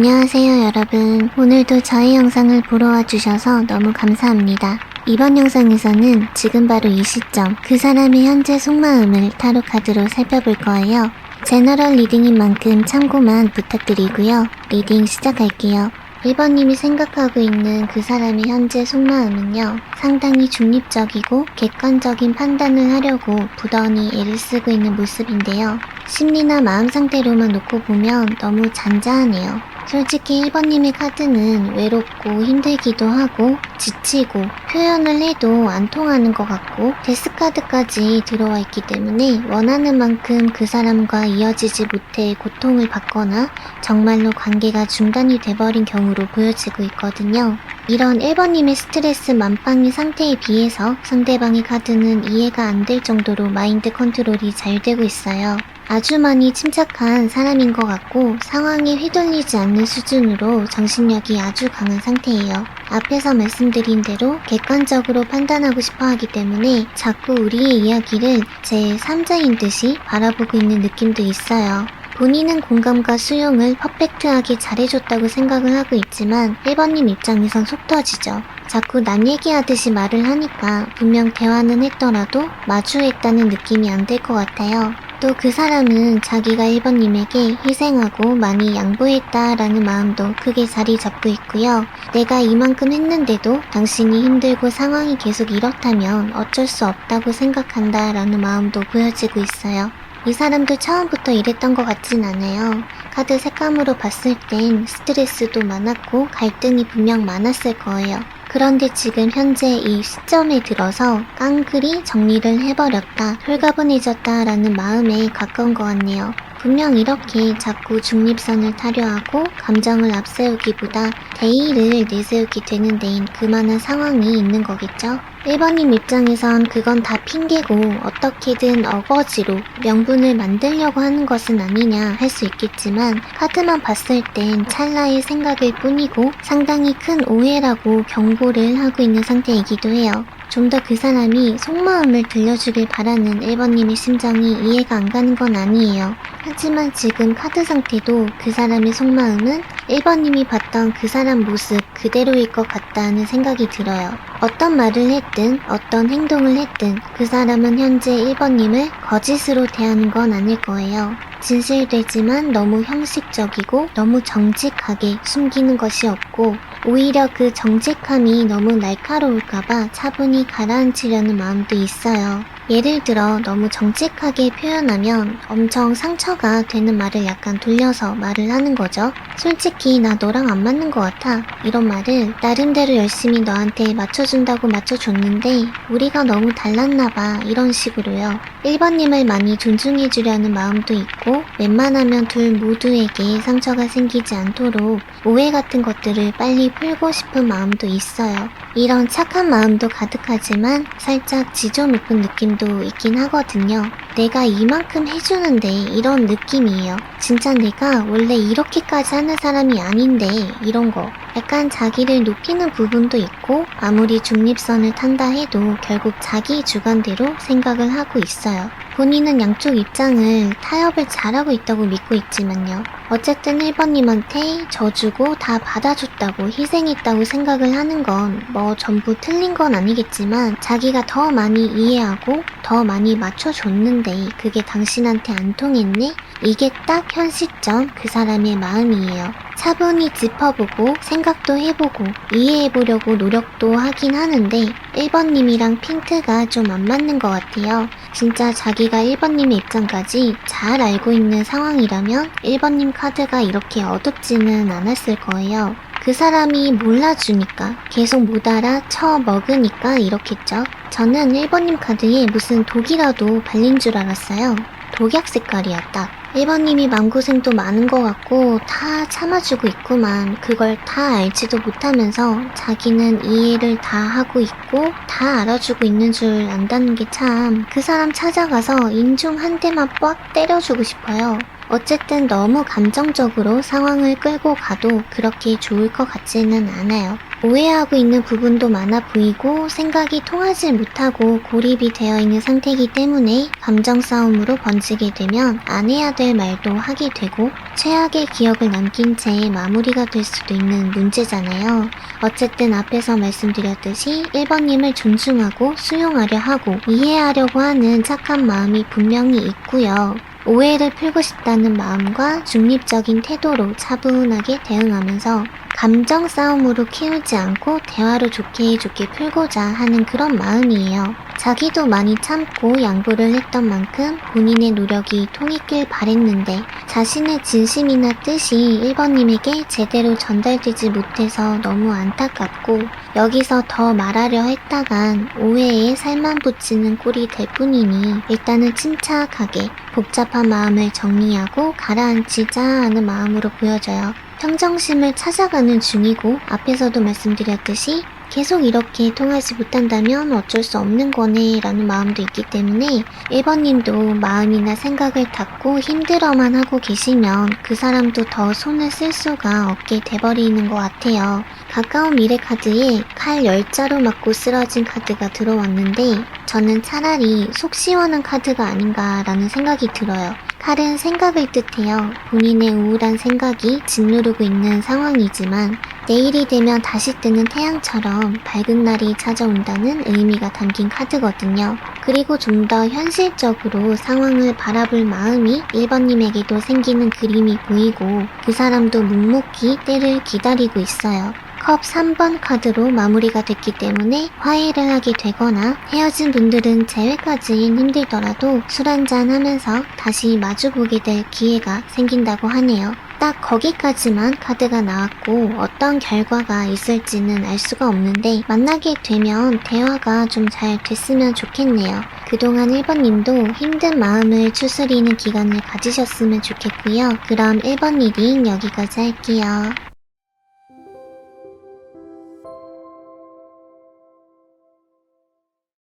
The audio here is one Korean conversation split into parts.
안녕하세요 여러분. 오늘도 저희 영상을 보러 와주셔서 너무 감사합니다. 이번 영상에서는 지금 바로 이 시점 그 사람의 현재 속마음을 타로 카드로 살펴볼 거예요. 제너럴 리딩인 만큼 참고만 부탁드리고요. 리딩 시작할게요. 1번님이 생각하고 있는 그 사람의 현재 속마음은요, 상당히 중립적이고 객관적인 판단을 하려고 부단히 애를 쓰고 있는 모습인데요. 심리나 마음 상태로만 놓고 보면 너무 잔잔하네요. 솔직히 1번님의 카드는 외롭고 힘들기도 하고 지치고 표현을 해도 안 통하는 것 같고 데스카드까지 들어와 있기 때문에 원하는 만큼 그 사람과 이어지지 못해 고통을 받거나 정말로 관계가 중단이 돼버린 경우로 보여지고 있거든요. 이런 1번님의 스트레스 만빵의 상태에 비해서 상대방의 카드는 이해가 안 될 정도로 마인드 컨트롤이 잘 되고 있어요. 아주 많이 침착한 사람인 것 같고 상황에 휘둘리지 않는 수준으로 정신력이 아주 강한 상태예요. 앞에서 말씀드린 대로 객관적으로 판단하고 싶어 하기 때문에 자꾸 우리의 이야기를 제3자인 듯이 바라보고 있는 느낌도 있어요. 본인은 공감과 수용을 퍼펙트하게 잘해줬다고 생각을 하고 있지만 1번님 입장에선 속 터지죠. 자꾸 남 얘기하듯이 말을 하니까 분명 대화는 했더라도 마주했다는 느낌이 안 들 것 같아요. 또 그 사람은 자기가 1번님에게 희생하고 많이 양보했다라는 마음도 크게 자리 잡고 있고요. 내가 이만큼 했는데도 당신이 힘들고 상황이 계속 이렇다면 어쩔 수 없다고 생각한다라는 마음도 보여지고 있어요. 이 사람도 처음부터 이랬던 것 같진 않아요. 카드 색감으로 봤을 땐 스트레스도 많았고 갈등이 분명 많았을 거예요. 그런데 지금 현재 이 시점에 들어서 깡그리 정리를 해버렸다, 홀가분해졌다 라는 마음에 가까운 것 같네요. 분명 이렇게 자꾸 중립선을 타려 하고 감정을 앞세우기보다 대의를 내세우게 되는 데인 그만한 상황이 있는 거겠죠? 1번님 입장에선 그건 다 핑계고 어떻게든 어거지로 명분을 만들려고 하는 것은 아니냐 할 수 있겠지만 카드만 봤을 땐 찰나의 생각일 뿐이고 상당히 큰 오해라고 경고를 하고 있는 상태이기도 해요. 좀 더 그 사람이 속마음을 들려주길 바라는 1번님의 심정이 이해가 안 가는 건 아니에요. 하지만 지금 카드 상태도 그 사람의 속마음은 1번님이 봤던 그 사람 모습 그대로일 것 같다는 생각이 들어요. 어떤 말을 했든 어떤 행동을 했든 그 사람은 현재 1번님을 거짓으로 대하는 건 아닐 거예요. 진실되지만 너무 형식적이고 너무 정직하게 숨기는 것이 없고 오히려 그 정직함이 너무 날카로울까봐 차분히 가라앉히려는 마음도 있어요. 예를 들어 너무 정직하게 표현하면 엄청 상처가 되는 말을 약간 돌려서 말을 하는 거죠. 솔직히 나 너랑 안 맞는 것 같아. 이런 말을 나름대로 열심히 너한테 맞춰준다고 맞춰줬는데 우리가 너무 달랐나봐. 이런 식으로요. 1번님을 많이 존중해주려는 마음도 있고 웬만하면 둘 모두에게 상처가 생기지 않도록 오해 같은 것들을 빨리 풀고 싶은 마음도 있어요. 이런 착한 마음도 가득하지만 살짝 지조 높은 느낌도 있긴 하거든요. 내가 이만큼 해주는데 이런 느낌이에요. 진짜 내가 원래 이렇게까지 하는 사람이 아닌데 이런 거. 약간 자기를 높이는 부분도 있고 아무리 중립선을 탄다 해도 결국 자기 주관대로 생각을 하고 있어요. 본인은 양쪽 입장을 타협을 잘하고 있다고 믿고 있지만요. 어쨌든 1번님한테 져주고 다 받아줬다고 희생했다고 생각을 하는 건 뭐 전부 틀린 건 아니겠지만 자기가 더 많이 이해하고 더 많이 맞춰줬는데 그게 당신한테 안 통했네? 이게 딱 현 시점 그 사람의 마음이에요. 차분히 짚어보고 생각도 해보고 이해해보려고 노력도 하긴 하는데 1번님이랑 핀트가 좀 안 맞는 것 같아요. 진짜 자기가 1번님의 입장까지 잘 알고 있는 상황이라면 1번님 카드가 이렇게 어둡지는 않았을 거예요. 그 사람이 몰라주니까 계속 못 알아 쳐먹으니까 이렇겠죠. 저는 1번님 카드에 무슨 독이라도 발린 줄 알았어요. 독약 색깔이야 딱. 1번님이 마음고생도 많은 것 같고 다 참아주고 있구만. 그걸 다 알지도 못하면서 자기는 이해를 다 하고 있고 다 알아주고 있는 줄 안다는 게 참 그 사람 찾아가서 인중 한 대만 빡 때려주고 싶어요. 어쨌든 너무 감정적으로 상황을 끌고 가도 그렇게 좋을 것 같지는 않아요. 오해하고 있는 부분도 많아 보이고 생각이 통하지 못하고 고립이 되어 있는 상태이기 때문에 감정 싸움으로 번지게 되면 안 해야 될 말도 하게 되고 최악의 기억을 남긴 채 마무리가 될 수도 있는 문제잖아요. 어쨌든 앞에서 말씀드렸듯이 1번님을 존중하고 수용하려 하고 이해하려고 하는 착한 마음이 분명히 있고요. 오해를 풀고 싶다는 마음과 중립적인 태도로 차분하게 대응하면서 감정 싸움으로 키우지 않고 대화로 좋게 풀고자 하는 그런 마음이에요. 자기도 많이 참고 양보를 했던 만큼 본인의 노력이 통했길 바랬는데 자신의 진심이나 뜻이 1번님에게 제대로 전달되지 못해서 너무 안타깝고 여기서 더 말하려 했다간 오해에 살만 붙이는 꼴이 될 뿐이니 일단은 침착하게 복잡한 마음을 정리하고 가라앉히자 하는 마음으로 보여져요. 평정심을 찾아가는 중이고 앞에서도 말씀드렸듯이 계속 이렇게 통하지 못한다면 어쩔 수 없는 거네 라는 마음도 있기 때문에 1번님도 마음이나 생각을 닫고 힘들어만 하고 계시면 그 사람도 더 손을 쓸 수가 없게 돼버리는 것 같아요. 가까운 미래 카드에 칼 10자루 맞고 쓰러진 카드가 들어왔는데 저는 차라리 속 시원한 카드가 아닌가라는 생각이 들어요. 칼은 생각을 뜻해요. 본인의 우울한 생각이 짓누르고 있는 상황이지만 내일이 되면 다시 뜨는 태양처럼 밝은 날이 찾아온다는 의미가 담긴 카드거든요. 그리고 좀 더 현실적으로 상황을 바라볼 마음이 1번님에게도 생기는 그림이 보이고 그 사람도 묵묵히 때를 기다리고 있어요. 컵 3번 카드로 마무리가 됐기 때문에 화해를 하게 되거나 헤어진 분들은 재회까지는 힘들더라도 술 한잔 하면서 다시 마주보게 될 기회가 생긴다고 하네요. 딱 거기까지만 카드가 나왔고 어떤 결과가 있을지는 알 수가 없는데 만나게 되면 대화가 좀 잘 됐으면 좋겠네요. 그동안 1번님도 힘든 마음을 추스리는 기간을 가지셨으면 좋겠고요. 그럼 1번 리딩 여기까지 할게요.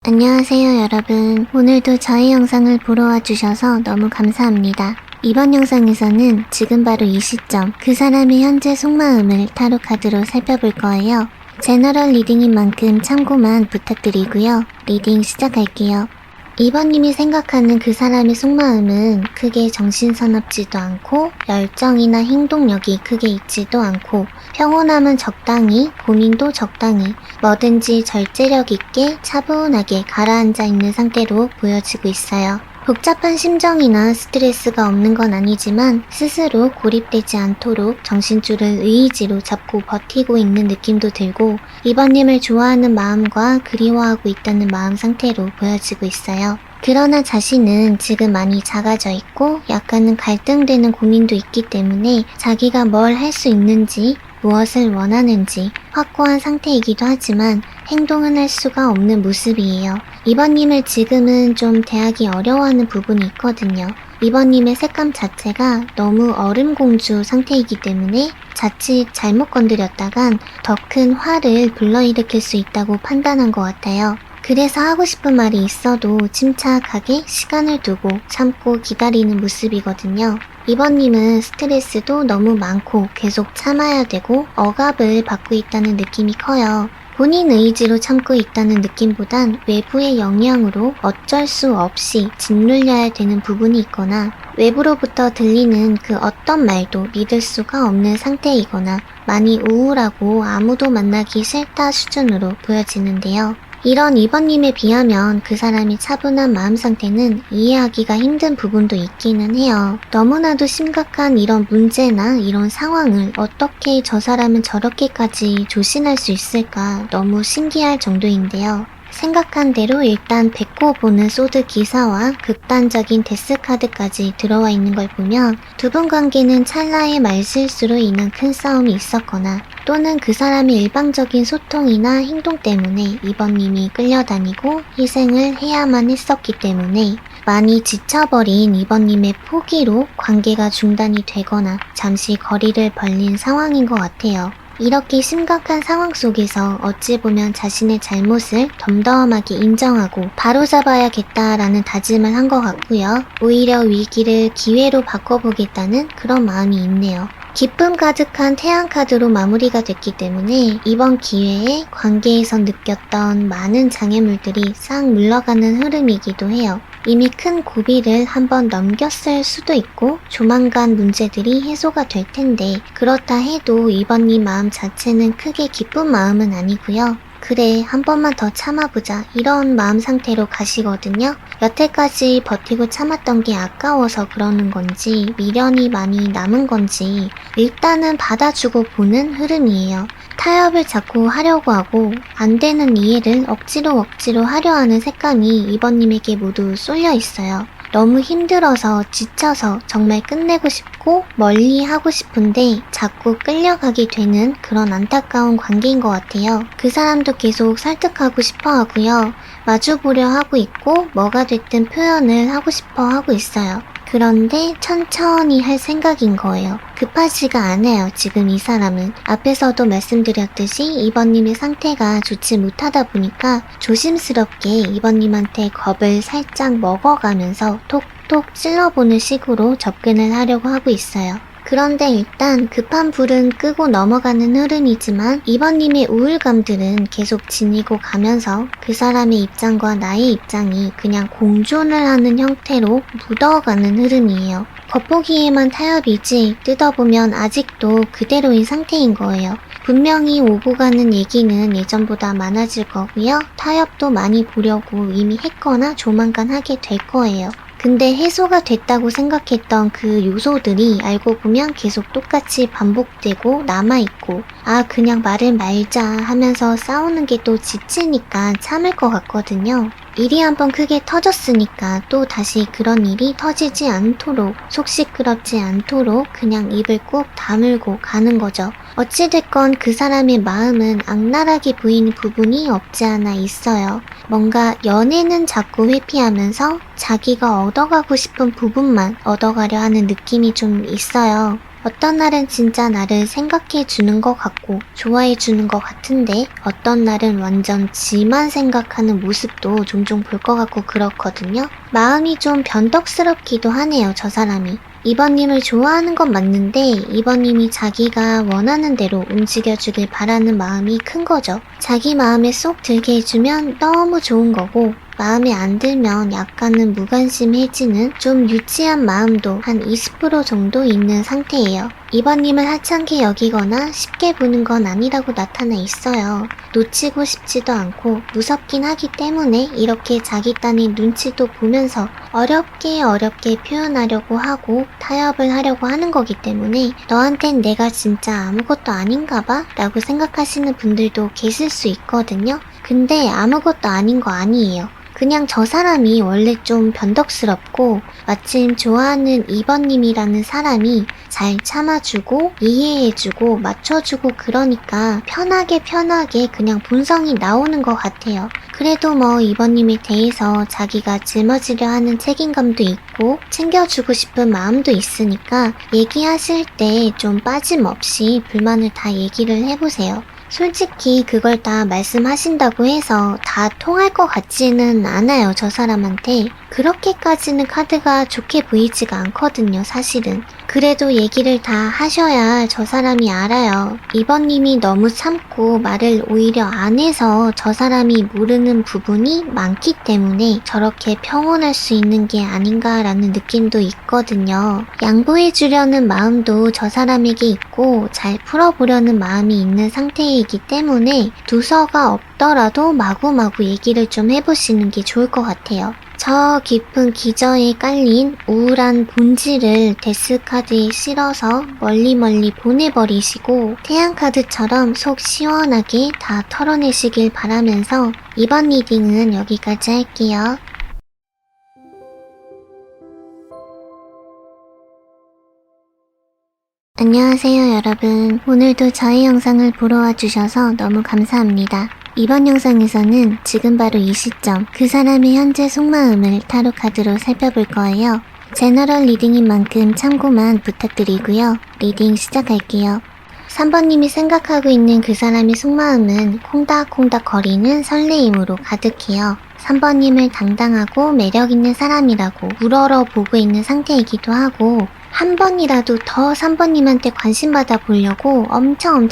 안녕하세요 여러분. 오늘도 저의 영상을 보러 와주셔서 너무 감사합니다. 이번 영상에서는 지금 바로 이 시점 그 사람의 현재 속마음을 타로 카드로 살펴볼 거예요. 제너럴 리딩인 만큼 참고만 부탁드리고요. 리딩 시작할게요. 2번님이 생각하는 그 사람의 속마음은 크게 정신사납지도 않고 열정이나 행동력이 크게 있지도 않고 평온함은 적당히 고민도 적당히 뭐든지 절제력 있게 차분하게 가라앉아 있는 상태로 보여지고 있어요. 복잡한 심정이나 스트레스가 없는 건 아니지만 스스로 고립되지 않도록 정신줄을 의지로 잡고 버티고 있는 느낌도 들고 2번님을 좋아하는 마음과 그리워하고 있다는 마음 상태로 보여지고 있어요. 그러나 자신은 지금 많이 작아져 있고 약간은 갈등되는 고민도 있기 때문에 자기가 뭘 할 수 있는지 무엇을 원하는지 확고한 상태이기도 하지만 행동은 할 수가 없는 모습이에요. 2번님을 지금은 좀 대하기 어려워하는 부분이 있거든요. 2번님의 색감 자체가 너무 얼음공주 상태이기 때문에 자칫 잘못 건드렸다간 더 큰 화를 불러일으킬 수 있다고 판단한 것 같아요. 그래서 하고 싶은 말이 있어도 침착하게 시간을 두고 참고 기다리는 모습이거든요. 2번님은 스트레스도 너무 많고 계속 참아야 되고 억압을 받고 있다는 느낌이 커요. 본인 의지로 참고 있다는 느낌보단 외부의 영향으로 어쩔 수 없이 짓눌려야 되는 부분이 있거나 외부로부터 들리는 그 어떤 말도 믿을 수가 없는 상태이거나 많이 우울하고 아무도 만나기 싫다 수준으로 보여지는데요. 이런 2번님에 비하면 그 사람의 차분한 마음 상태는 이해하기가 힘든 부분도 있기는 해요. 너무나도 심각한 이런 문제나 이런 상황을 어떻게 저 사람은 저렇게까지 조신할 수 있을까 너무 신기할 정도인데요. 생각한 대로 일단 뱉고 보는 소드 기사와 극단적인 데스 카드까지 들어와 있는 걸 보면 두 분 관계는 찰나의 말실수로 인한 큰 싸움이 있었거나 또는 그 사람의 일방적인 소통이나 행동 때문에 2번님이 끌려다니고 희생을 해야만 했었기 때문에 많이 지쳐버린 2번님의 포기로 관계가 중단이 되거나 잠시 거리를 벌린 상황인 것 같아요. 이렇게 심각한 상황 속에서 어찌 보면 자신의 잘못을 덤덤하게 인정하고 바로잡아야겠다라는 다짐을 한 것 같고요. 오히려 위기를 기회로 바꿔보겠다는 그런 마음이 있네요. 기쁨 가득한 태양 카드로 마무리가 됐기 때문에 이번 기회에 관계에서 느꼈던 많은 장애물들이 싹 물러가는 흐름이기도 해요. 이미 큰 고비를 한번 넘겼을 수도 있고 조만간 문제들이 해소가 될 텐데 그렇다 해도 이번님 마음 자체는 크게 기쁜 마음은 아니고요. 그래, 한 번만 더 참아보자 이런 마음 상태로 가시거든요. 여태까지 버티고 참았던 게 아까워서 그러는 건지 미련이 많이 남은 건지 일단은 받아주고 보는 흐름이에요. 타협을 자꾸 하려고 하고 안 되는 이해를 억지로 하려 하는 색감이 이번님에게 모두 쏠려 있어요. 너무 힘들어서 지쳐서 정말 끝내고 싶고 멀리 하고 싶은데 자꾸 끌려가게 되는 그런 안타까운 관계인 것 같아요. 그 사람도 계속 설득하고 싶어 하고요. 마주보려 하고 있고 뭐가 됐든 표현을 하고 싶어 하고 있어요. 그런데 천천히 할 생각인 거예요. 급하지가 않아요. 지금 이 사람은. 앞에서도 말씀드렸듯이 이번님의 상태가 좋지 못하다 보니까 조심스럽게 이번님한테 겁을 살짝 먹어가면서 톡톡 찔러보는 식으로 접근을 하려고 하고 있어요. 그런데 일단 급한 불은 끄고 넘어가는 흐름이지만 이번님의 우울감들은 계속 지니고 가면서 그 사람의 입장과 나의 입장이 그냥 공존을 하는 형태로 묻어가는 흐름이에요. 겉보기에만 타협이지 뜯어보면 아직도 그대로인 상태인 거예요. 분명히 오고 가는 얘기는 예전보다 많아질 거고요. 타협도 많이 보려고 이미 했거나 조만간 하게 될 거예요. 근데 해소가 됐다고 생각했던 그 요소들이 알고 보면 계속 똑같이 반복되고 남아있고 그냥 말을 말자 하면서 싸우는 게 또 지치니까 참을 것 같거든요. 일이 한번 크게 터졌으니까 또 다시 그런 일이 터지지 않도록 속 시끄럽지 않도록 그냥 입을 꾹 다물고 가는 거죠. 어찌됐건 그 사람의 마음은 악랄하게 보이는 부분이 없지 않아 있어요. 뭔가 연애는 자꾸 회피하면서 자기가 얻어가고 싶은 부분만 얻어가려 하는 느낌이 좀 있어요. 어떤 날은 진짜 나를 생각해 주는 것 같고 좋아해 주는 것 같은데 어떤 날은 완전 지만 생각하는 모습도 종종 볼 것 같고 그렇거든요. 마음이 좀 변덕스럽기도 하네요, 저 사람이. 이번님을 좋아하는 건 맞는데 이번님이 자기가 원하는 대로 움직여주길 바라는 마음이 큰 거죠. 자기 마음에 쏙 들게 해주면 너무 좋은 거고 마음에 안 들면 약간은 무관심해지는 좀 유치한 마음도 한 20% 정도 있는 상태예요. 이번님을 하찮게 여기거나 쉽게 보는 건 아니라고 나타나 있어요. 놓치고 싶지도 않고 무섭긴 하기 때문에 이렇게 자기 딴의 눈치도 보면서 어렵게 표현하려고 하고 타협을 하려고 하는 거기 때문에 너한텐 내가 진짜 아무것도 아닌가 봐 라고 생각하시는 분들도 계실 수 있거든요. 근데 아무것도 아닌 거 아니에요. 그냥 저 사람이 원래 좀 변덕스럽고 마침 좋아하는 이번님이라는 사람이 잘 참아주고 이해해주고 맞춰주고 그러니까 편하게 그냥 본성이 나오는 것 같아요. 그래도 뭐 이번님에 대해서 자기가 짊어지려 하는 책임감도 있고 챙겨주고 싶은 마음도 있으니까 얘기하실 때 좀 빠짐없이 불만을 다 얘기를 해보세요. 솔직히 그걸 다 말씀하신다고 해서 다 통할 것 같지는 않아요, 저 사람한테. 그렇게까지는 카드가 좋게 보이지가 않거든요, 사실은. 그래도 얘기를 다 하셔야 저 사람이 알아요. 이번님이 너무 참고 말을 오히려 안 해서 저 사람이 모르는 부분이 많기 때문에 저렇게 평온할 수 있는 게 아닌가라는 느낌도 있거든요. 양보해주려는 마음도 저 사람에게 있고 잘 풀어보려는 마음이 있는 상태이기 때문에 두서가 없더라도 마구마구 얘기를 좀 해보시는 게 좋을 것 같아요. 저 깊은 기저에 깔린 우울한 본질을 데스카드에 실어서 멀리 보내버리시고 태양카드처럼 속 시원하게 다 털어내시길 바라면서 이번 리딩은 여기까지 할게요. 안녕하세요 여러분. 오늘도 저의 영상을 보러 와주셔서 너무 감사합니다. 이번 영상에서는 지금 바로 이 시점 그 사람의 현재 속마음을 타로 카드로 살펴볼 거예요. 제너럴 리딩인 만큼 참고만 부탁드리고요. 리딩 시작할게요. 3번님이 생각하고 있는 그 사람의 속마음은 콩닥콩닥 거리는 설레임으로 가득해요. 3번님을 당당하고 매력있는 사람이라고 우러러 보고 있는 상태이기도 하고 한 번이라도 더 3번님한테 관심 받아 보려고 엄청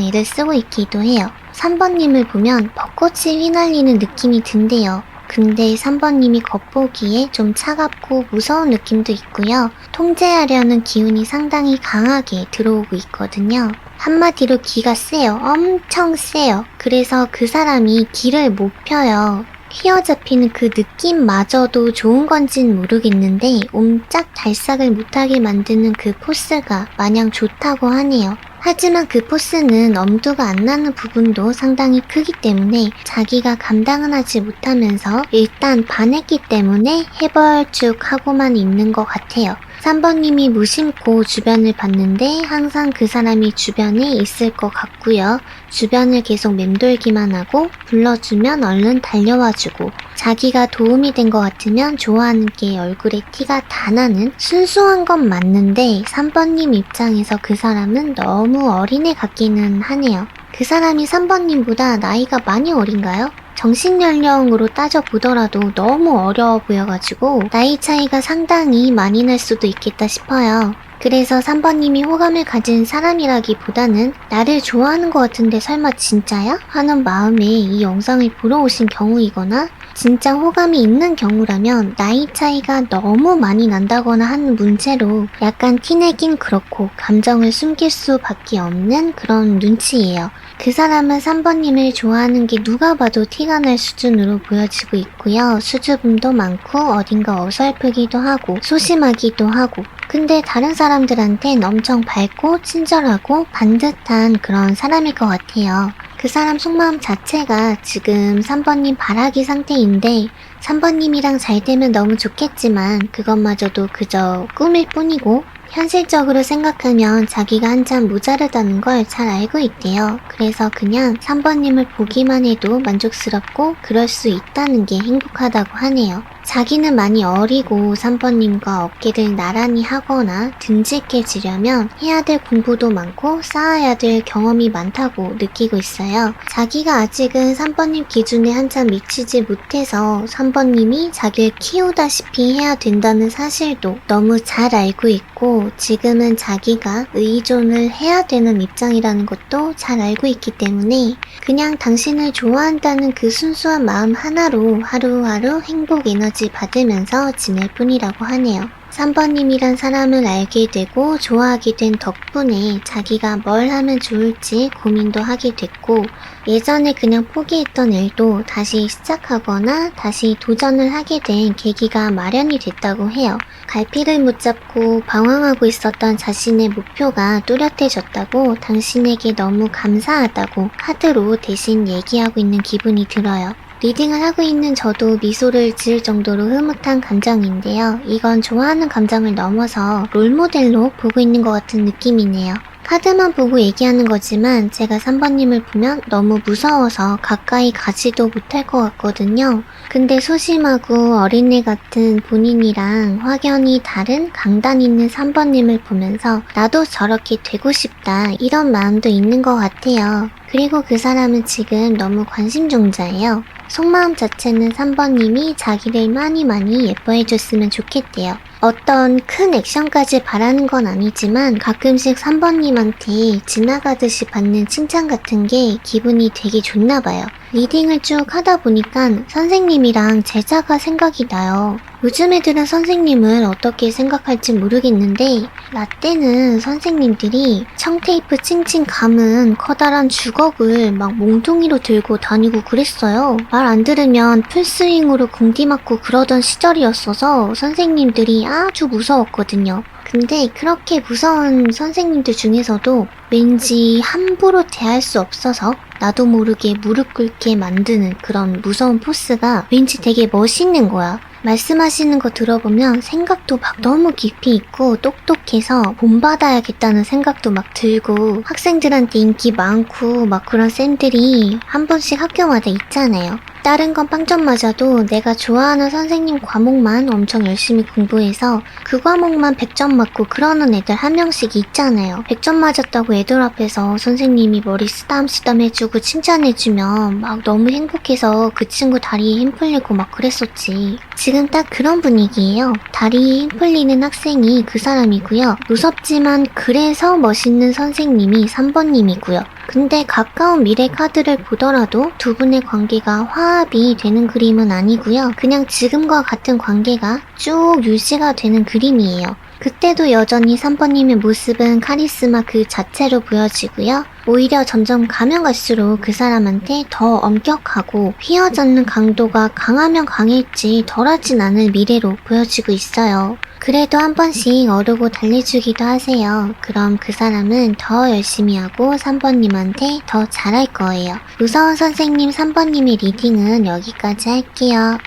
애를 쓰고 있기도 해요. 3번님을 보면 벚꽃이 휘날리는 느낌이 든대요. 근데 3번님이 겉보기에 좀 차갑고 무서운 느낌도 있고요. 통제하려는 기운이 상당히 강하게 들어오고 있거든요. 한마디로 기가 세요. 엄청 세요. 그래서 그 사람이 기를 못 펴요. 휘어잡히는 그 느낌마저도 좋은 건진 모르겠는데 옴짝달싹을 못하게 만드는 그 포스가 마냥 좋다고 하네요. 하지만 그 포스는 엄두가 안 나는 부분도 상당히 크기 때문에 자기가 감당은 하지 못하면서 일단 반했기 때문에 해벌쭉 하고만 있는 것 같아요. 3번님이 무심코 주변을 봤는데 항상 그 사람이 주변에 있을 것 같고요. 주변을 계속 맴돌기만 하고 불러주면 얼른 달려와주고 자기가 도움이 된 것 같으면 좋아하는 게 얼굴에 티가 다 나는 순수한 건 맞는데 3번님 입장에서 그 사람은 너무 어린애 같기는 하네요. 그 사람이 3번님보다 나이가 많이 어린가요? 정신연령으로 따져보더라도 너무 어려워 보여가지고 나이 차이가 상당히 많이 날 수도 있겠다 싶어요. 그래서 3번님이 호감을 가진 사람이라기보다는 나를 좋아하는 것 같은데 설마 진짜야? 하는 마음에 이 영상을 보러 오신 경우이거나 진짜 호감이 있는 경우라면 나이 차이가 너무 많이 난다거나 하는 문제로 약간 티내긴 그렇고 감정을 숨길 수밖에 없는 그런 눈치예요. 그 사람은 3번님을 좋아하는 게 누가 봐도 티가 날 수준으로 보여지고 있고요. 수줍음도 많고 어딘가 어설프기도 하고 소심하기도 하고 근데 다른 사람들한텐 엄청 밝고 친절하고 반듯한 그런 사람일 것 같아요. 그 사람 속마음 자체가 지금 3번님 바라기 상태인데 3번님이랑 잘 되면 너무 좋겠지만 그것마저도 그저 꿈일 뿐이고 현실적으로 생각하면 자기가 한참 모자르다는 걸 잘 알고 있대요. 그래서 그냥 3번님을 보기만 해도 만족스럽고 그럴 수 있다는 게 행복하다고 하네요. 자기는 많이 어리고 3번님과 어깨를 나란히 하거나 듬직해지려면 해야 될 공부도 많고 쌓아야 될 경험이 많다고 느끼고 있어요. 자기가 아직은 3번님 기준에 한참 미치지 못해서 3번님이 자기를 키우다시피 해야 된다는 사실도 너무 잘 알고 있고 지금은 자기가 의존을 해야 되는 입장이라는 것도 잘 알고 있기 때문에 그냥 당신을 좋아한다는 그 순수한 마음 하나로 하루하루 행복 에너지 받으면서 지낼 뿐이라고 하네요. 3번님이란 사람을 알게 되고 좋아하게 된 덕분에 자기가 뭘 하면 좋을지 고민도 하게 됐고 예전에 그냥 포기했던 일도 다시 시작하거나 다시 도전을 하게 된 계기가 마련이 됐다고 해요. 갈피를 못 잡고 방황하고 있었던 자신의 목표가 뚜렷해졌다고 당신에게 너무 감사하다고 카드로 대신 얘기하고 있는 기분이 들어요. 리딩을 하고 있는 저도 미소를 지을 정도로 흐뭇한 감정인데요. 이건 좋아하는 감정을 넘어서 롤모델로 보고 있는 것 같은 느낌이네요. 카드만 보고 얘기하는 거지만 제가 3번님을 보면 너무 무서워서 가까이 가지도 못할 것 같거든요. 근데 소심하고 어린애 같은 본인이랑 확연히 다른 강단 있는 3번님을 보면서 나도 저렇게 되고 싶다 이런 마음도 있는 것 같아요. 그리고 그 사람은 지금 너무 관심종자예요. 속마음 자체는 3번님이 자기를 많이 예뻐해줬으면 좋겠대요. 어떤 큰 액션까지 바라는 건 아니지만 가끔씩 3번님한테 지나가듯이 받는 칭찬 같은 게 기분이 되게 좋나 봐요. 리딩을 쭉 하다 보니까 선생님이랑 제자가 생각이 나요. 요즘 애들은 선생님을 어떻게 생각할지 모르겠는데 라떼는 선생님들이 청테이프 칭칭 감은 커다란 주걱을 막 몽둥이로 들고 다니고 그랬어요. 말 안 들으면 풀스윙으로 궁디 맞고 그러던 시절이었어서 선생님들이 아주 무서웠거든요. 근데 그렇게 무서운 선생님들 중에서도 왠지 함부로 대할 수 없어서 나도 모르게 무릎 꿇게 만드는 그런 무서운 포스가 왠지 되게 멋있는 거야. 말씀하시는 거 들어보면 생각도 막 너무 깊이 있고 똑똑해서 본받아야겠다는 생각도 막 들고 학생들한테 인기 많고 막 그런 쌤들이 한 번씩 학교마다 있잖아요. 다른 건 빵점 맞아도 내가 좋아하는 선생님 과목만 엄청 열심히 공부해서 그 과목만 100점 맞고 그러는 애들 한 명씩 있잖아요. 100점 맞았다고 애들 앞에서 선생님이 머리 쓰담쓰담 해주고 칭찬해주면 막 너무 행복해서 그 친구 다리에 힘 풀리고 막 그랬었지. 지금 딱 그런 분위기예요. 다리에 힘 풀리는 학생이 그 사람이고요. 무섭지만 그래서 멋있는 선생님이 3번님이고요. 근데 가까운 미래 카드를 보더라도 두 분의 관계가 화합이 되는 그림은 아니고요. 그냥 지금과 같은 관계가 쭉 유지가 되는 그림이에요. 그때도 여전히 3번님의 모습은 카리스마 그 자체로 보여지고요. 오히려 점점 가면 갈수록 그 사람한테 더 엄격하고 휘어잡는 강도가 강하면 강했지 덜하진 않을 미래로 보여지고 있어요. 그래도 한 번씩 어르고 달래주기도 하세요. 그럼 그 사람은 더 열심히 하고 3번님한테 더 잘할 거예요. 무서운 선생님 3번님의 리딩은 여기까지 할게요.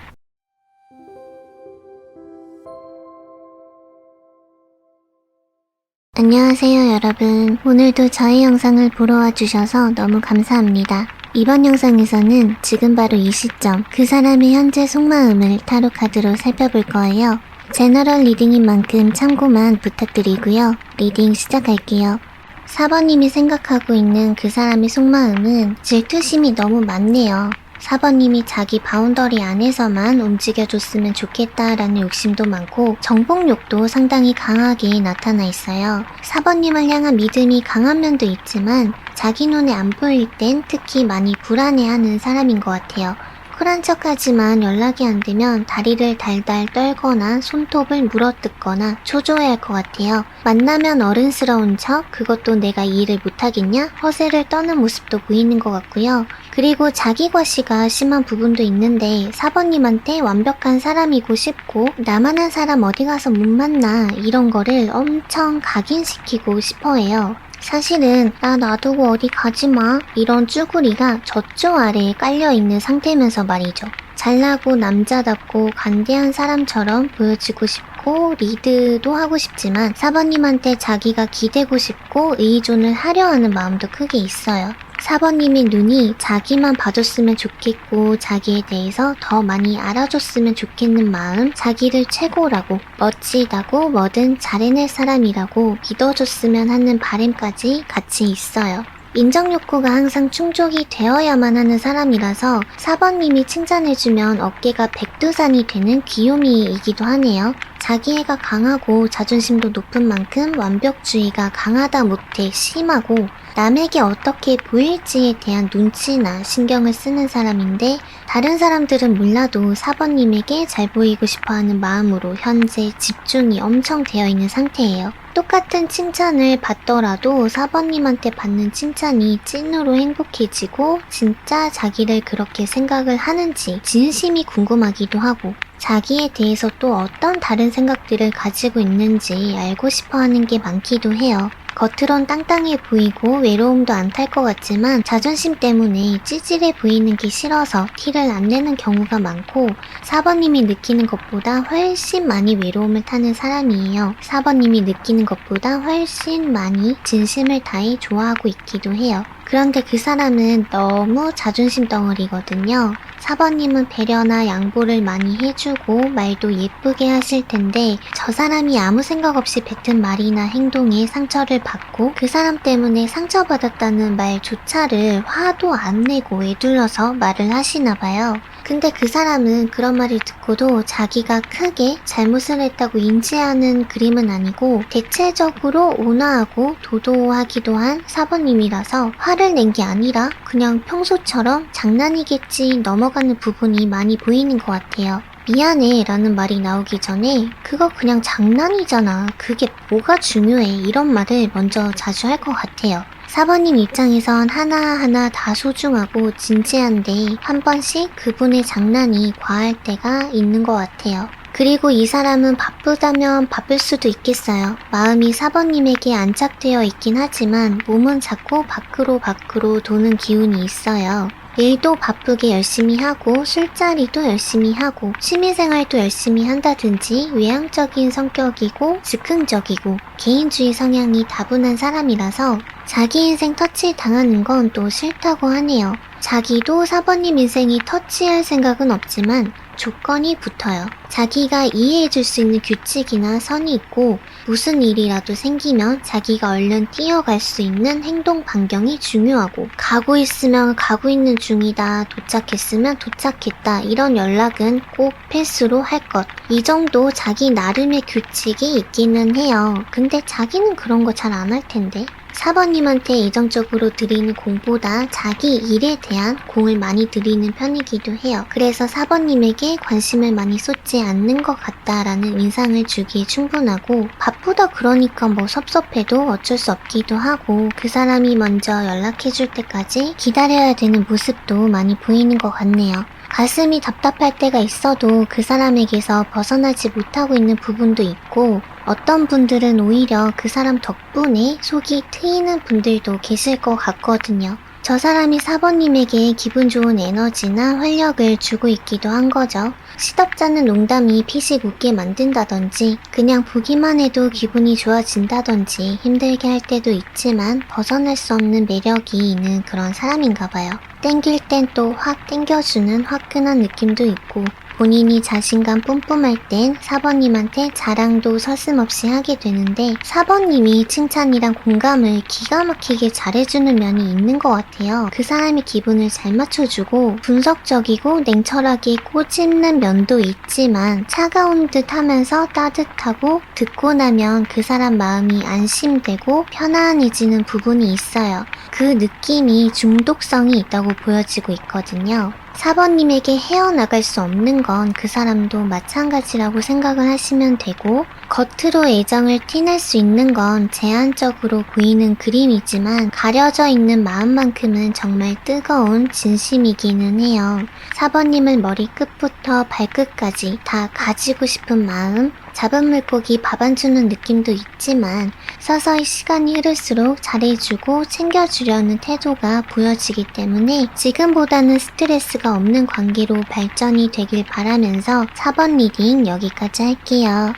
안녕하세요 여러분. 오늘도 저의 영상을 보러 와주셔서 너무 감사합니다. 이번 영상에서는 지금 바로 이 시점 그 사람의 현재 속마음을 타로 카드로 살펴볼 거예요. 제너럴 리딩인 만큼 참고만 부탁드리고요. 리딩 시작할게요. 4번님이 생각하고 있는 그 사람의 속마음은 질투심이 너무 많네요. 4번님이 자기 바운더리 안에서만 움직여줬으면 좋겠다라는 욕심도 많고 정복욕도 상당히 강하게 나타나 있어요. 4번님을 향한 믿음이 강한 면도 있지만 자기 눈에 안 보일 땐 특히 많이 불안해하는 사람인 것 같아요. 쿨한 척하지만 연락이 안 되면 다리를 달달 떨거나 손톱을 물어뜯거나 초조해할 것 같아요. 만나면 어른스러운 척, 그것도 내가 이해를 못하겠냐? 허세를 떠는 모습도 보이는 것 같고요. 그리고 자기 과시가 심한 부분도 있는데 4번님한테 완벽한 사람이고 싶고 나만한 사람 어디 가서 못 만나 이런 거를 엄청 각인시키고 싶어해요. 사실은 나 놔두고 어디 가지마 이런 쭈구리가 저쪽 아래에 깔려있는 상태면서 말이죠. 잘나고 남자답고 간대한 사람처럼 보여지고 싶고 리드도 하고 싶지만 4번님한테 자기가 기대고 싶고 의존을 하려 하는 마음도 크게 있어요. 4번님의 눈이 자기만 봐줬으면 좋겠고 자기에 대해서 더 많이 알아줬으면 좋겠는 마음, 자기를 최고라고, 멋지다고, 뭐든 잘해낼 사람이라고 믿어줬으면 하는 바람까지 같이 있어요. 인정 욕구가 항상 충족이 되어야만 하는 사람이라서 4번님이 칭찬해주면 어깨가 백두산이 되는 귀요미이기도 하네요. 자기애가 강하고 자존심도 높은 만큼 완벽주의가 강하다 못해 심하고 남에게 어떻게 보일지에 대한 눈치나 신경을 쓰는 사람인데 다른 사람들은 몰라도 4번님에게 잘 보이고 싶어하는 마음으로 현재 집중이 엄청 되어 있는 상태예요. 똑같은 칭찬을 받더라도 4번님한테 받는 칭찬이 찐으로 행복해지고 진짜 자기를 그렇게 생각을 하는지 진심이 궁금하기도 하고 자기에 대해서 또 어떤 다른 생각들을 가지고 있는지 알고 싶어하는 게 많기도 해요. 겉으론 땅땅해 보이고 외로움도 안 탈 것 같지만 자존심 때문에 찌질해 보이는 게 싫어서 티를 안 내는 경우가 많고 4번님이 느끼는 것보다 훨씬 많이 외로움을 타는 사람이에요. 4번님이 느끼는 것보다 훨씬 많이 진심을 다해 좋아하고 있기도 해요. 그런데 그 사람은 너무 자존심 덩어리거든요. 4번님은 배려나 양보를 많이 해주고 말도 예쁘게 하실 텐데 저 사람이 아무 생각 없이 뱉은 말이나 행동에 상처를 받고 그 사람 때문에 상처받았다는 말조차를 화도 안 내고 애둘러서 말을 하시나 봐요. 근데 그 사람은 그런 말을 듣고도 자기가 크게 잘못을 했다고 인지하는 그림은 아니고 대체적으로 온화하고 도도하기도 한 4번님이라서 화를 낸 게 아니라 그냥 평소처럼 장난이겠지 넘어가는 부분이 많이 보이는 것 같아요. 미안해 라는 말이 나오기 전에 그거 그냥 장난이잖아. 그게 뭐가 중요해 이런 말을 먼저 자주 할 것 같아요. 4번님 입장에선 하나하나 다 소중하고 진지한데 한 번씩 그분의 장난이 과할 때가 있는 것 같아요. 그리고 이 사람은 바쁘다면 바쁠 수도 있겠어요. 마음이 4번님에게 안착되어 있긴 하지만 몸은 자꾸 밖으로 도는 기운이 있어요. 일도 바쁘게 열심히 하고 술자리도 열심히 하고 취미생활도 열심히 한다든지 외향적인 성격이고 즉흥적이고 개인주의 성향이 다분한 사람이라서 자기 인생 터치 당하는 건 또 싫다고 하네요. 자기도 4번님 인생이 터치할 생각은 없지만 조건이 붙어요. 자기가 이해해줄 수 있는 규칙이나 선이 있고 무슨 일이라도 생기면 자기가 얼른 뛰어갈 수 있는 행동 반경이 중요하고 가고 있으면 가고 있는 중이다, 도착했으면 도착했다 이런 연락은 꼭 필수로 할 것. 이 정도 자기 나름의 규칙이 있기는 해요. 근데 자기는 그런 거 잘 안 할 텐데. 4번님한테 애정적으로 드리는 공보다 자기 일에 대한 공을 많이 드리는 편이기도 해요. 그래서 4번님에게 관심을 많이 쏟지 않는 것 같다라는 인상을 주기에 충분하고 바쁘다 그러니까 뭐 섭섭해도 어쩔 수 없기도 하고 그 사람이 먼저 연락해줄 때까지 기다려야 되는 모습도 많이 보이는 것 같네요. 가슴이 답답할 때가 있어도 그 사람에게서 벗어나지 못하고 있는 부분도 있고 어떤 분들은 오히려 그 사람 덕분에 속이 트이는 분들도 계실 것 같거든요. 저 사람이 4번님에게 기분 좋은 에너지나 활력을 주고 있기도 한 거죠. 시덥잖은 농담이 피식 웃게 만든다든지 그냥 보기만 해도 기분이 좋아진다든지 힘들게 할 때도 있지만 벗어날 수 없는 매력이 있는 그런 사람인가 봐요. 땡길 땐 또 확 땡겨주는 화끈한 느낌도 있고 본인이 자신감 뿜뿜할 땐 4번님한테 자랑도 서슴없이 하게 되는데 4번님이 칭찬이랑 공감을 기가 막히게 잘해주는 면이 있는 것 같아요. 그 사람의 기분을 잘 맞춰주고 분석적이고 냉철하게 꼬집는 면도 있지만 차가운 듯 하면서 따뜻하고 듣고 나면 그 사람 마음이 안심되고 편안해지는 부분이 있어요. 그 느낌이 중독성이 있다고 보여지고 있거든요. 4번님에게 헤어나갈 수 없는 건 그 사람도 마찬가지라고 생각을 하시면 되고 겉으로 애정을 티낼 수 있는 건 제한적으로 보이는 그림이지만 가려져 있는 마음만큼은 정말 뜨거운 진심이기는 해요. 4번님을 머리끝부터 발끝까지 다 가지고 싶은 마음, 잡은 물고기 밥 안 주는 느낌도 있지만 서서히 시간이 흐를수록 잘해주고 챙겨주려는 태도가 보여지기 때문에 지금보다는 스트레스가 없는 관계로 발전이 되길 바라면서 4번 리딩 여기까지 할게요.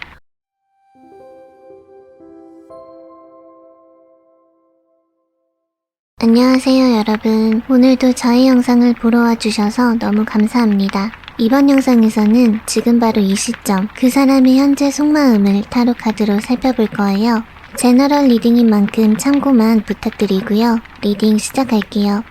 안녕하세요 여러분. 오늘도 저의 영상을 보러 와주셔서 너무 감사합니다. 이번 영상에서는 지금 바로 이 시점 그 사람의 현재 속마음을 타로 카드로 살펴볼 거예요. 제너럴 리딩인 만큼 참고만 부탁드리고요. 리딩 시작할게요.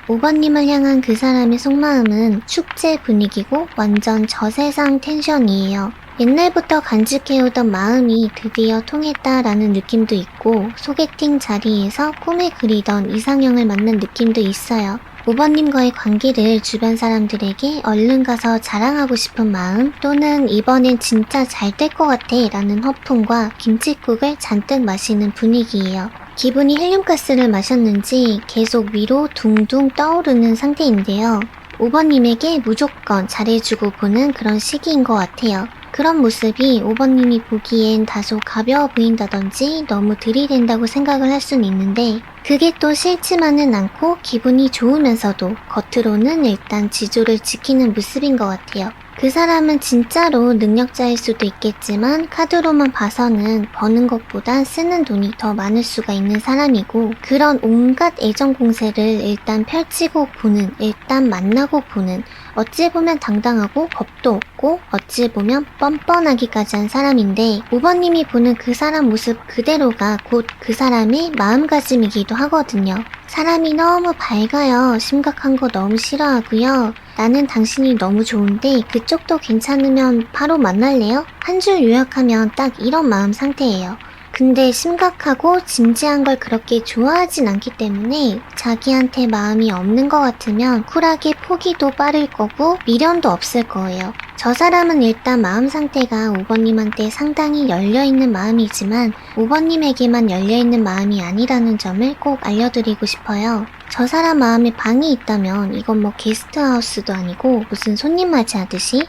5번님을 향한 그 사람의 속마음은 축제 분위기고 완전 저세상 텐션이에요. 옛날부터 간직해오던 마음이 드디어 통했다라는 느낌도 있고 소개팅 자리에서 꿈에 그리던 이상형을 만난 느낌도 있어요. 5번님과의 관계를 주변 사람들에게 얼른 가서 자랑하고 싶은 마음 또는 이번엔 진짜 잘 될 것 같아 라는 허풍과 김칫국을 잔뜩 마시는 분위기예요. 기분이 헬륨가스를 마셨는지 계속 위로 둥둥 떠오르는 상태인데요. 5번님에게 무조건 잘해주고 보는 그런 시기인 것 같아요. 그런 모습이 5번님이 보기엔 다소 가벼워 보인다든지 너무 들이댄다고 생각을 할 수는 있는데 그게 또 싫지만은 않고 기분이 좋으면서도 겉으로는 일단 지조를 지키는 모습인 것 같아요. 그 사람은 진짜로 능력자일 수도 있겠지만 카드로만 봐서는 버는 것보다 쓰는 돈이 더 많을 수가 있는 사람이고 그런 온갖 애정 공세를 일단 펼치고 보는, 일단 만나고 보는 어찌 보면 당당하고 겁도 없고 어찌 보면 뻔뻔하기까지 한 사람인데 5번님이 보는 그 사람 모습 그대로가 곧 그 사람의 마음가짐이기도 하거든요. 사람이 너무 밝아요. 심각한 거 너무 싫어하고요. 나는 당신이 너무 좋은데 그쪽도 괜찮으면 바로 만날래요? 한 줄 요약하면 딱 이런 마음 상태예요. 근데 심각하고 진지한 걸 그렇게 좋아하진 않기 때문에 자기한테 마음이 없는 것 같으면 쿨하게 포기도 빠를 거고 미련도 없을 거예요. 저 사람은 일단 마음 상태가 5번님한테 상당히 열려있는 마음이지만 5번님에게만 열려있는 마음이 아니라는 점을 꼭 알려드리고 싶어요. 저 사람 마음에 방이 있다면 이건 뭐 게스트하우스도 아니고 무슨 손님 맞이하듯이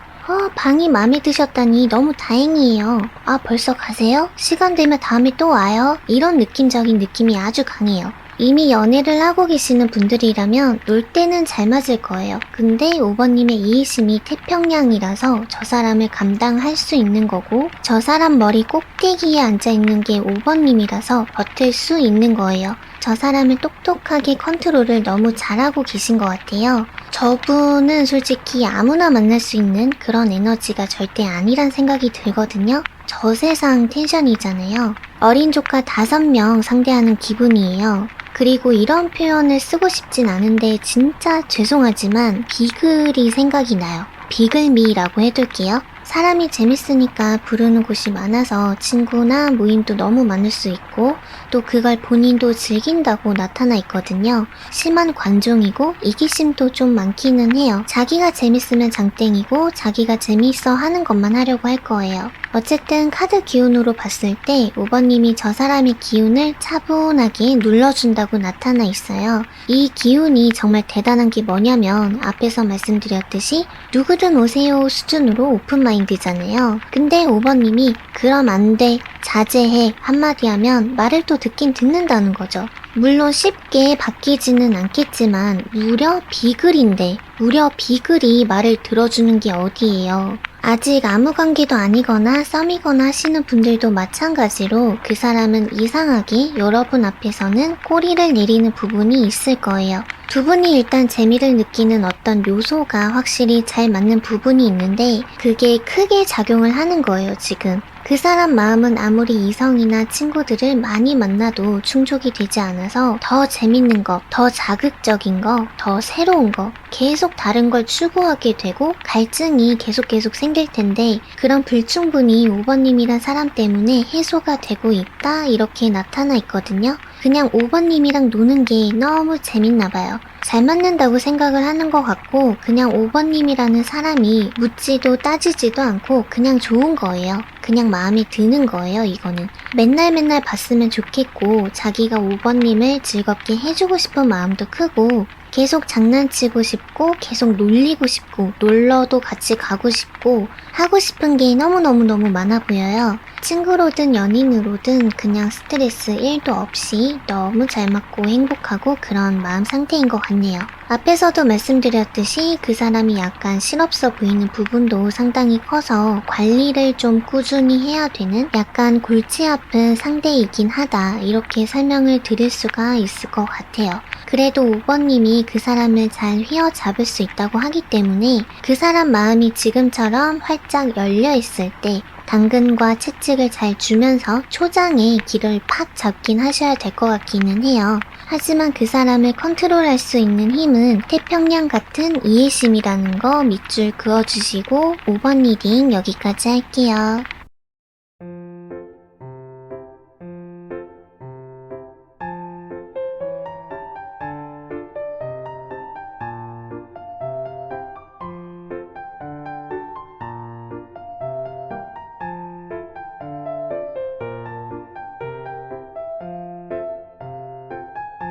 방이 마음에 드셨다니 너무 다행이에요. 아, 벌써 가세요? 시간 되면 다음에 또 와요. 이런 느낌적인 느낌이 아주 강해요. 이미 연애를 하고 계시는 분들이라면 놀 때는 잘 맞을 거예요. 근데 5번님의 이해심이 태평양이라서 저 사람을 감당할 수 있는 거고 저 사람 머리 꼭대기에 앉아있는 게 5번님이라서 버틸 수 있는 거예요. 저 사람을 똑똑하게 컨트롤을 너무 잘하고 계신 것 같아요. 저분은 솔직히 아무나 만날 수 있는 그런 에너지가 절대 아니란 생각이 들거든요. 저세상 텐션이잖아요. 어린 조카 5명 상대하는 기분이에요. 그리고 이런 표현을 쓰고 싶진 않은데 진짜 죄송하지만 비글이 생각이 나요. 비글미라고 해둘게요. 사람이 재밌으니까 부르는 곳이 많아서 친구나 모임도 너무 많을 수 있고 또 그걸 본인도 즐긴다고 나타나 있거든요. 심한 관종이고 이기심도 좀 많기는 해요. 자기가 재밌으면 장땡이고 자기가 재미있어 하는 것만 하려고 할 거예요. 어쨌든 카드 기운으로 봤을 때 5번님이 저 사람의 기운을 차분하게 눌러준다고 나타나 있어요. 이 기운이 정말 대단한 게 뭐냐면 앞에서 말씀드렸듯이 누구든 오세요 수준으로 오픈 마인드잖아요. 근데 5번님이 그럼 안 돼, 자제해 한마디 하면 말을 또 듣긴 듣는다는 거죠. 물론 쉽게 바뀌지는 않겠지만 무려 비글인데 무려 비글이 말을 들어주는 게 어디예요. 아직 아무 관계도 아니거나 썸이거나 하시는 분들도 마찬가지로 그 사람은 이상하게 여러분 앞에서는 꼬리를 내리는 부분이 있을 거예요. 두 분이 일단 재미를 느끼는 어떤 요소가 확실히 잘 맞는 부분이 있는데 그게 크게 작용을 하는 거예요, 지금. 그 사람 마음은 아무리 이성이나 친구들을 많이 만나도 충족이 되지 않아서 더 재밌는 거, 더 자극적인 거, 더 새로운 거, 계속 다른 걸 추구하게 되고 갈증이 계속 생길 텐데 그런 불충분이 5번님이란 사람 때문에 해소가 되고 있다 이렇게 나타나 있거든요. 그냥 5번님이랑 노는 게 너무 재밌나 봐요. 잘 맞는다고 생각을 하는 것 같고 그냥 5번님이라는 사람이 묻지도 따지지도 않고 그냥 좋은 거예요. 그냥 마음에 드는 거예요, 이거는. 맨날 봤으면 좋겠고 자기가 5번님을 즐겁게 해주고 싶은 마음도 크고 계속 장난치고 싶고 계속 놀리고 싶고 놀러도 같이 가고 싶고 하고 싶은 게 너무너무 많아 보여요. 친구로든 연인으로든 그냥 스트레스 1도 없이 너무 잘 맞고 행복하고 그런 마음 상태인 것 같네요. 앞에서도 말씀드렸듯이 그 사람이 약간 실없어 보이는 부분도 상당히 커서 관리를 좀 꾸준히 해야 되는 약간 골치 아픈 상대이긴 하다 이렇게 설명을 드릴 수가 있을 것 같아요. 그래도 5번님이 그 사람을 잘 휘어잡을 수 있다고 하기 때문에 그 사람 마음이 지금처럼 활짝 열려 있을 때 당근과 채찍을 잘 주면서 초장에 길을 팍 잡긴 하셔야 될 것 같기는 해요. 하지만 그 사람을 컨트롤할 수 있는 힘은 태평양 같은 이해심이라는 거 밑줄 그어주시고 5번 리딩 여기까지 할게요.